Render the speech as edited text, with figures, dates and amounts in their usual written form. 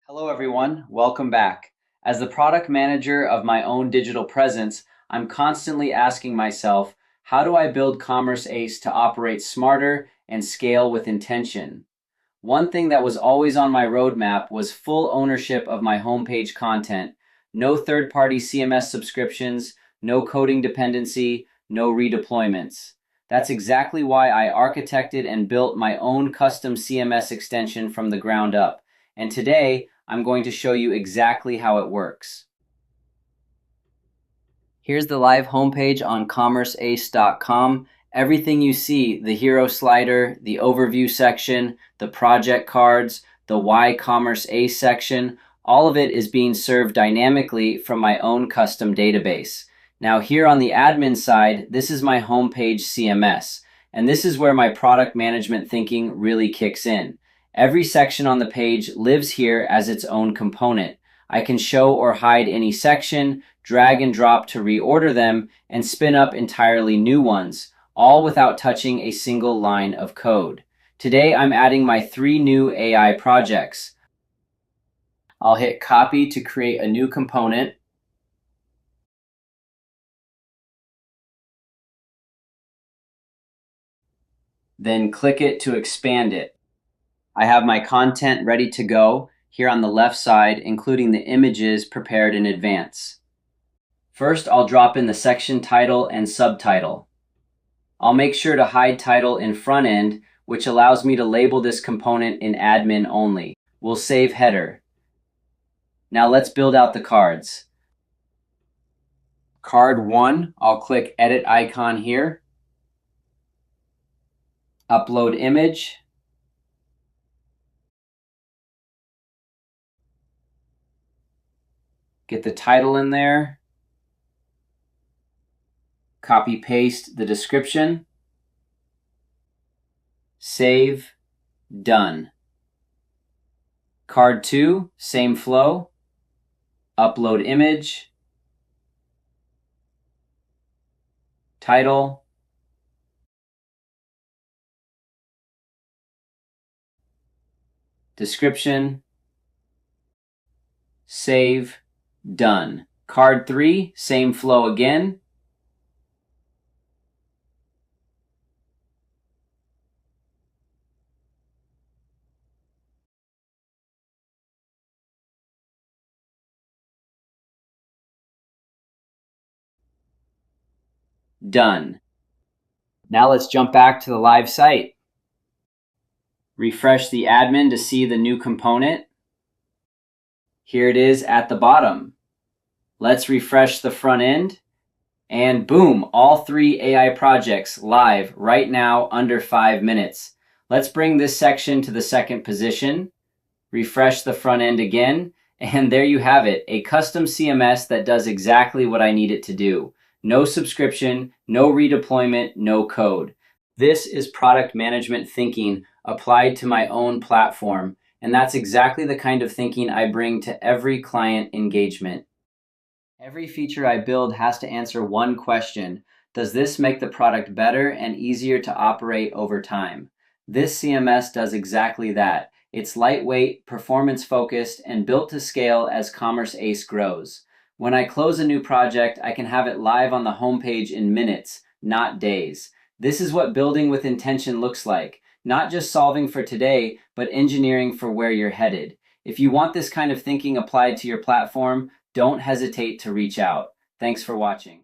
Hello everyone, welcome back. As the product manager of my own digital presence, I'm constantly asking myself, how do I build Commerce Ace to operate smarter and scale with intention? One thing that was always on my roadmap was full ownership of my homepage content. No third-party CMS subscriptions, no coding dependency, no redeployments. That's exactly why I architected and built my own custom CMS extension from the ground up. And today, I'm going to show you exactly how it works. Here's the live homepage on commerceace.com. Everything you see, the hero slider, the overview section, the project cards, the Why Commerce Ace section, all of it is being served dynamically from my own custom database. Now here on the admin side, this is my homepage CMS, and this is where my product management thinking really kicks in. Every section on the page lives here as its own component. I can show or hide any section, drag and drop to reorder them, and spin up entirely new ones, all without touching a single line of code. Today, I'm adding my 3 new AI projects. I'll hit copy to create a new component. Then click it to expand it. I have my content ready to go here on the left side, including the images prepared in advance. First, I'll drop in the section title and subtitle. I'll make sure to hide title in front end, which allows me to label this component in admin only. We'll save header. Now let's build out the cards. Card 1, I'll click edit icon here. Upload image. Get the title in there. Copy paste the description. Save. Done. Card 2, same flow. Upload image. Title. Description. Save. Done. Card 3, same flow again. Done. Now let's jump back to the live site. Refresh the admin to see the new component. Here it is at the bottom. Let's refresh the front end. And boom, all 3 AI projects live right now under 5 minutes. Let's bring this section to the second position. Refresh the front end again. And there you have it, a custom CMS that does exactly what I need it to do. No subscription, no redeployment, no code. This is product management thinking applied to my own platform. And that's exactly the kind of thinking I bring to every client engagement. Every feature I build has to answer one question. Does this make the product better and easier to operate over time? This CMS does exactly that. It's lightweight, performance-focused, and built to scale as Commerce Ace grows. When I close a new project, I can have it live on the homepage in minutes, not days. This is what building with intention looks like. Not just solving for today, but engineering for where you're headed. If you want this kind of thinking applied to your platform, don't hesitate to reach out. Thanks for watching.